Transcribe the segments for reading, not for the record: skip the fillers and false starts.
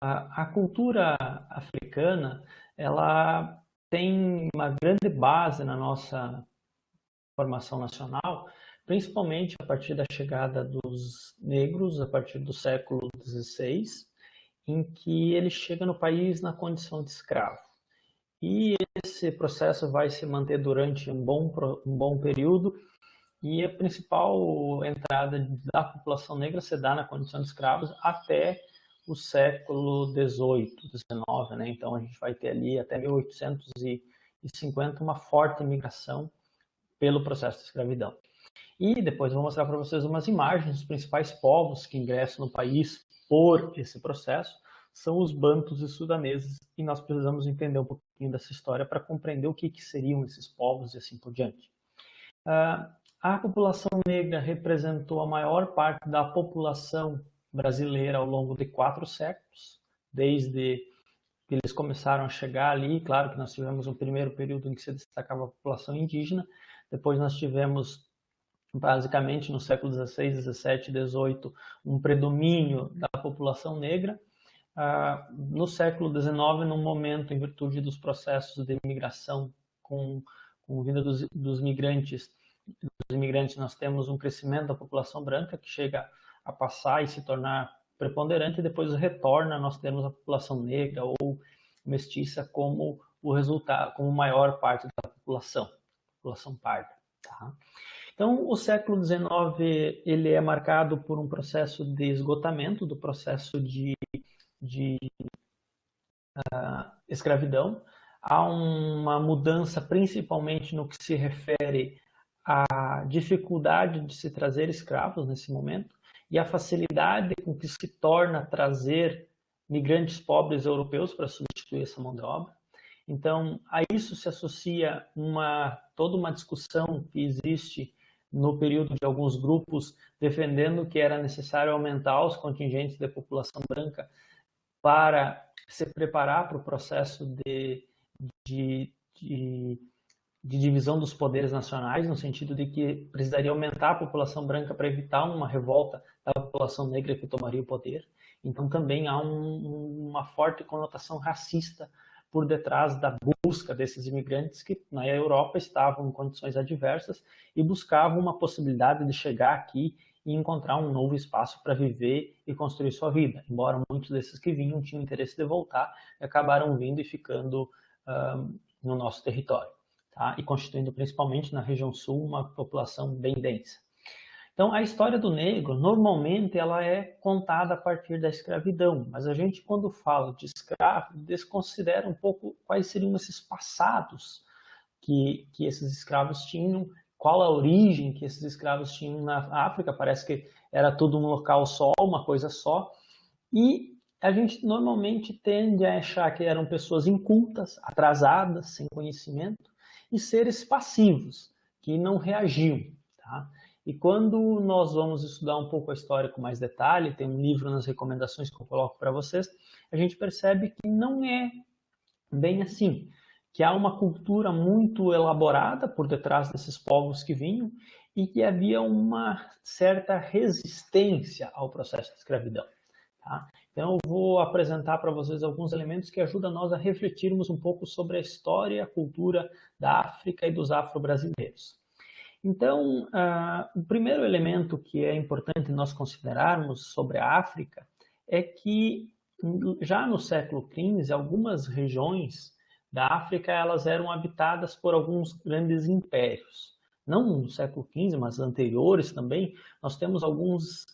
A cultura africana, ela tem uma grande base na nossa formação nacional, principalmente a partir da chegada dos negros, a partir do século XVI, em que ele chega no país na condição de escravo. E esse processo vai se manter durante um bom período, e a principal entrada da população negra se dá na condição de escravos até o século XVIII, XIX, né? Então a gente vai ter ali até 1850 uma forte migração pelo processo de escravidão. E depois eu vou mostrar para vocês umas imagens dos principais povos que ingressam no país por esse processo, são os bantus e sudaneses, e nós precisamos entender um pouquinho dessa história para compreender o que seriam esses povos e assim por diante. A população negra representou a maior parte da população brasileira ao longo de 4 séculos, desde que eles começaram a chegar ali. Claro que nós tivemos um primeiro período em que se destacava a população indígena, depois nós tivemos, basicamente, no século XVI, XVII, XVIII, um predomínio da população negra. No século XIX, num momento, em virtude dos processos de imigração com vinda dos imigrantes, nós temos um crescimento da população branca que chega a passar e se tornar preponderante, e depois retorna, nós temos a população negra ou mestiça como o resultado, como maior parte da população parda. Tá? Então, o século XIX ele é marcado por um processo de esgotamento do processo de escravidão. Há uma mudança principalmente no que se refere à dificuldade de se trazer escravos nesse momento e a facilidade com que se torna trazer migrantes pobres europeus para substituir essa mão de obra. Então, a isso se associa toda uma discussão que existe no período de alguns grupos defendendo que era necessário aumentar os contingentes de população branca para se preparar para o processo de divisão dos poderes nacionais, no sentido de que precisaria aumentar a população branca para evitar uma revolta da população negra que tomaria o poder. Então também há uma forte conotação racista por detrás da busca desses imigrantes que na Europa estavam em condições adversas e buscavam uma possibilidade de chegar aqui e encontrar um novo espaço para viver e construir sua vida. Embora muitos desses que vinham tinham interesse de voltar, acabaram vindo e ficando no nosso território, tá? E constituindo principalmente na região sul uma população bem densa. Então, a história do negro, normalmente, ela é contada a partir da escravidão, mas a gente, quando fala de escravo, desconsidera um pouco quais seriam esses passados que esses escravos tinham, qual a origem que esses escravos tinham na África. Parece que era tudo um local só, uma coisa só, e a gente normalmente tende a achar que eram pessoas incultas, atrasadas, sem conhecimento, e seres passivos, que não reagiam, tá? E quando nós vamos estudar um pouco a história com mais detalhe, tem um livro nas recomendações que eu coloco para vocês, a gente percebe que não é bem assim, que há uma cultura muito elaborada por detrás desses povos que vinham e que havia uma certa resistência ao processo de escravidão. Tá? Então eu vou apresentar para vocês alguns elementos que ajudam nós a refletirmos um pouco sobre a história e a cultura da África e dos afro-brasileiros. Então, o primeiro elemento que é importante nós considerarmos sobre a África é que já no século XV, algumas regiões da África elas eram habitadas por alguns grandes impérios. Não no século XV, mas anteriores também, nós temos alguns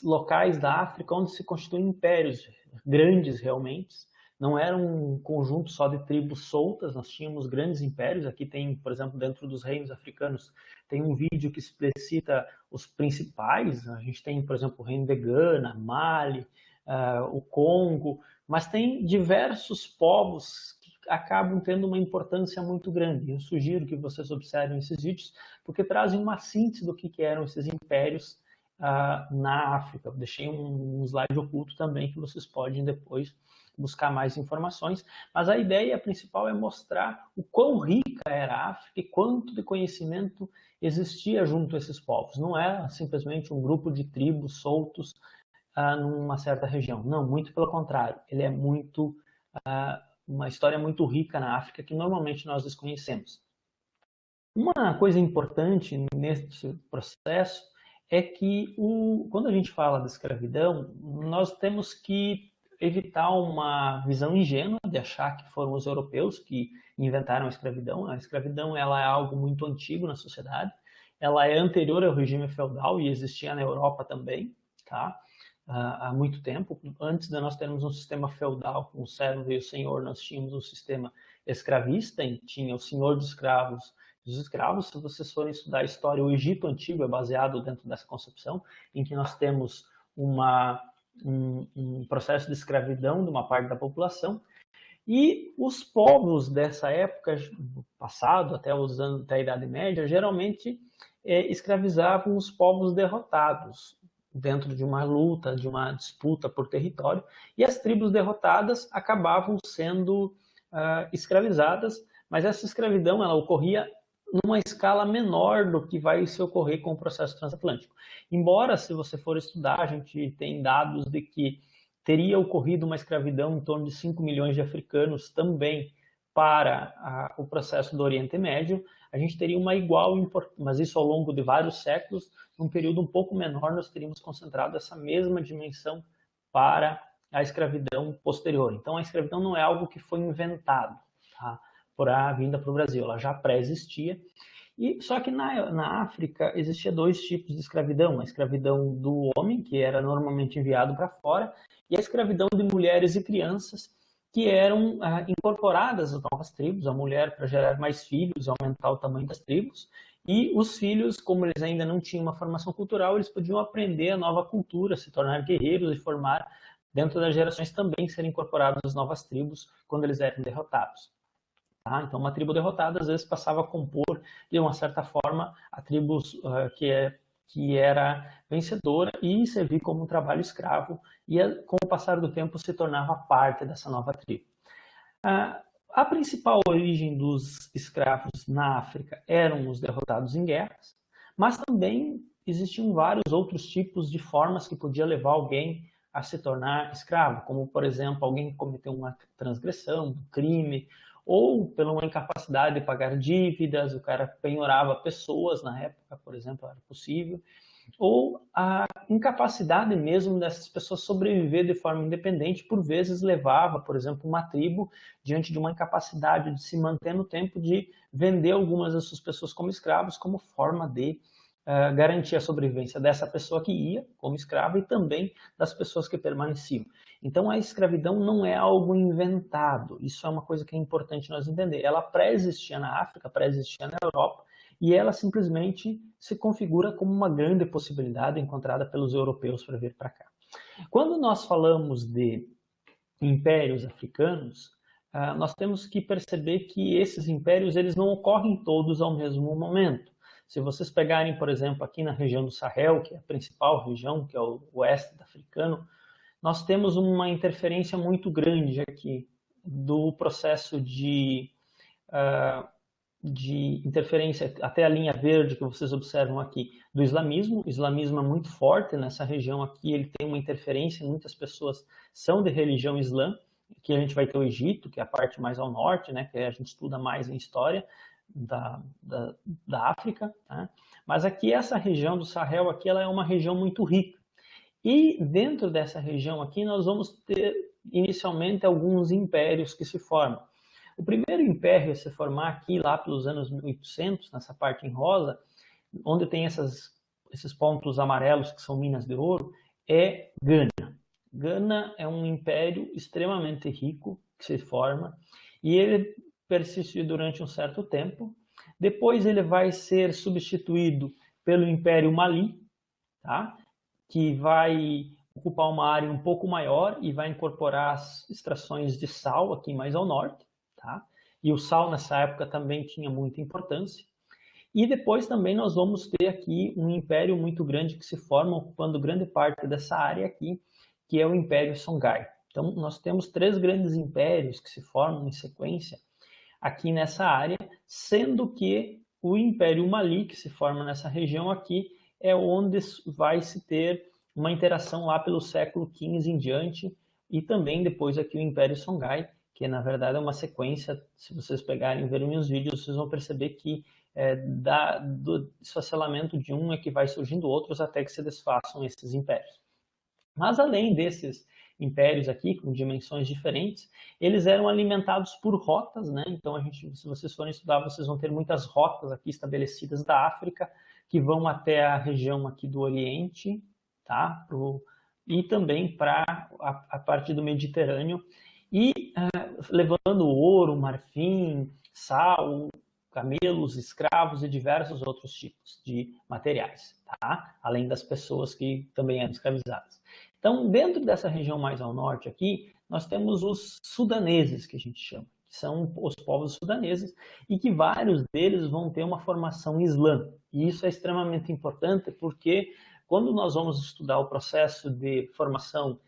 locais da África onde se constituem impérios grandes realmente. Não era um conjunto só de tribos soltas, nós tínhamos grandes impérios. Aqui tem, por exemplo, dentro dos reinos africanos, tem um vídeo que explicita os principais. A gente tem, por exemplo, o reino de Gana, Mali, o Congo, mas tem diversos povos que acabam tendo uma importância muito grande. Eu sugiro que vocês observem esses vídeos, porque trazem uma síntese do que eram esses impérios na África. Eu deixei um slide oculto também que vocês podem depois buscar mais informações, mas a ideia principal é mostrar o quão rica era a África e quanto de conhecimento existia junto a esses povos. Não era simplesmente um grupo de tribos soltos numa certa região. Não, muito pelo contrário. Ele é uma história muito rica na África que normalmente nós desconhecemos. Uma coisa importante nesse processo é que quando a gente fala da escravidão, nós temos que evitar uma visão ingênua de achar que foram os europeus que inventaram a escravidão. A escravidão ela é algo muito antigo na sociedade, ela é anterior ao regime feudal e existia na Europa também, tá? Há muito tempo. Antes de nós termos um sistema feudal com o servo e o senhor, nós tínhamos um sistema escravista, e tinha o senhor dos escravos. Os escravos, se vocês forem estudar a história, o Egito Antigo é baseado dentro dessa concepção, em que nós temos um processo de escravidão de uma parte da população, e os povos dessa época, passado, até a Idade Média, geralmente escravizavam os povos derrotados, dentro de uma luta, de uma disputa por território, e as tribos derrotadas acabavam sendo escravizadas, mas essa escravidão ela ocorria numa escala menor do que vai se ocorrer com o processo transatlântico. Embora, se você for estudar, a gente tem dados de que teria ocorrido uma escravidão em torno de 5 milhões de africanos também para o processo do Oriente Médio, a gente teria uma igual importância, mas isso ao longo de vários séculos, num período um pouco menor, nós teríamos concentrado essa mesma dimensão para a escravidão posterior. Então, a escravidão não é algo que foi inventado, tá? Por a vinda para o Brasil, ela já pré-existia. Só que na África existia dois tipos de escravidão: a escravidão do homem, que era normalmente enviado para fora, e a escravidão de mulheres e crianças, que eram incorporadas às novas tribos, a mulher para gerar mais filhos, aumentar o tamanho das tribos, e os filhos, como eles ainda não tinham uma formação cultural, eles podiam aprender a nova cultura, se tornar guerreiros e formar, dentro das gerações, também serem incorporados às novas tribos quando eles eram derrotados. Tá? Então, uma tribo derrotada, às vezes, passava a compor, de uma certa forma, a tribo que era vencedora e servir como um trabalho escravo, e com o passar do tempo se tornava parte dessa nova tribo. A principal origem dos escravos na África eram os derrotados em guerras, mas também existiam vários outros tipos de formas que podia levar alguém a se tornar escravo, como, por exemplo, alguém que cometeu uma transgressão, um crime, ou pela uma incapacidade de pagar dívidas, o cara penhorava pessoas na época, por exemplo, era possível, ou a incapacidade mesmo dessas pessoas sobreviver de forma independente, por vezes levava, por exemplo, uma tribo, diante de uma incapacidade de se manter no tempo, de vender algumas dessas pessoas como escravos, como forma de garantir a sobrevivência dessa pessoa que ia como escrava e também das pessoas que permaneciam. Então a escravidão não é algo inventado, isso é uma coisa que é importante nós entender. Ela pré-existia na África, pré-existia na Europa, e ela simplesmente se configura como uma grande possibilidade encontrada pelos europeus para vir para cá. Quando nós falamos de impérios africanos, nós temos que perceber que esses impérios eles não ocorrem todos ao mesmo momento. Se vocês pegarem, por exemplo, aqui na região do Sahel, que é a principal região, que é o oeste africano, nós temos uma interferência muito grande aqui do processo de interferência, até a linha verde que vocês observam aqui, do islamismo. O islamismo é muito forte nessa região aqui, ele tem uma interferência, muitas pessoas são de religião islã. Aqui a gente vai ter o Egito, que é a parte mais ao norte, né, que a gente estuda mais em história da África, né? Mas aqui essa região do Sahel aqui, ela é uma região muito rica. E dentro dessa região aqui nós vamos ter inicialmente alguns impérios que se formam. O primeiro império a se formar aqui lá pelos anos 1800, nessa parte em rosa, onde tem esses pontos amarelos que são minas de ouro, é Gana. Gana é um império extremamente rico que se forma e ele persiste durante um certo tempo. Depois ele vai ser substituído pelo Império Mali, tá? Que vai ocupar uma área um pouco maior e vai incorporar as extrações de sal aqui mais ao norte. Tá? E o sal nessa época também tinha muita importância. E depois também nós vamos ter aqui um império muito grande que se forma ocupando grande parte dessa área aqui, que é o Império Songhai. Então nós temos 3 grandes impérios que se formam em sequência aqui nessa área, sendo que o Império Mali, que se forma nessa região aqui, é onde vai se ter uma interação lá pelo século XV em diante, e também depois aqui o Império Songhai, que na verdade é uma sequência. Se vocês pegarem e verem os vídeos, vocês vão perceber que do esfacelamento de um é que vai surgindo outros até que se desfaçam esses impérios. Mas além desses impérios aqui, com dimensões diferentes, eles eram alimentados por rotas, né? Então, se vocês forem estudar, vocês vão ter muitas rotas aqui estabelecidas da África, que vão até a região aqui do Oriente, tá? E também para a parte do Mediterrâneo, e levando ouro, marfim, sal, camelos, escravos e diversos outros tipos de materiais, tá? Além das pessoas que também eram escravizadas. Então, dentro dessa região mais ao norte aqui, nós temos os sudaneses, que a gente chama, que são os povos sudaneses, e que vários deles vão ter uma formação islã. E isso é extremamente importante porque quando nós vamos estudar o processo de formação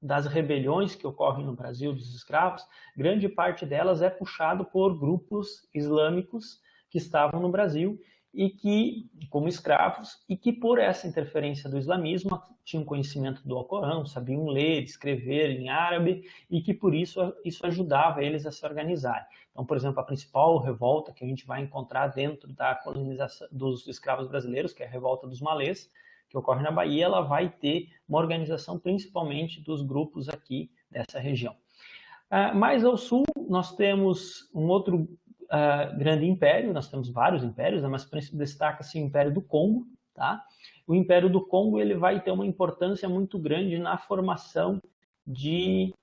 das rebeliões que ocorrem no Brasil dos escravos, grande parte delas é puxado por grupos islâmicos que estavam no Brasil e que, como escravos, e que por essa interferência do islamismo tinham conhecimento do Alcorão, sabiam ler, escrever em árabe, e que por isso ajudava eles a se organizarem. Então, por exemplo, a principal revolta que a gente vai encontrar dentro da colonização dos escravos brasileiros, que é a revolta dos malês, que ocorre na Bahia, ela vai ter uma organização principalmente dos grupos aqui dessa região. Mais ao sul, nós temos um outro grande império, nós temos vários impérios, né, mas destaca-se o Império do Congo. Tá? O Império do Congo ele vai ter uma importância muito grande na formação de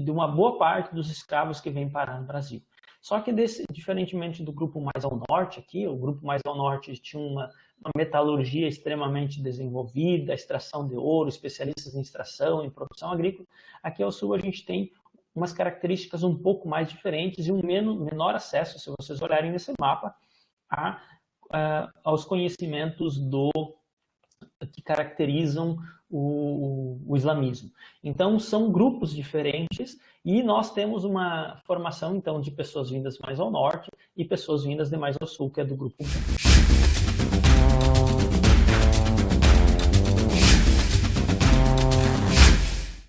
uma boa parte dos escravos que vêm parar no Brasil. Só que, diferentemente do grupo mais ao norte aqui, o grupo mais ao norte tinha uma metalurgia extremamente desenvolvida, extração de ouro, especialistas em extração, em produção agrícola. Aqui ao sul a gente tem umas características um pouco mais diferentes e um menor acesso, se vocês olharem nesse mapa, aos conhecimentos que caracterizam o islamismo. Então, são grupos diferentes e nós temos uma formação, então, de pessoas vindas mais ao norte e pessoas vindas de mais ao sul, que é do grupo.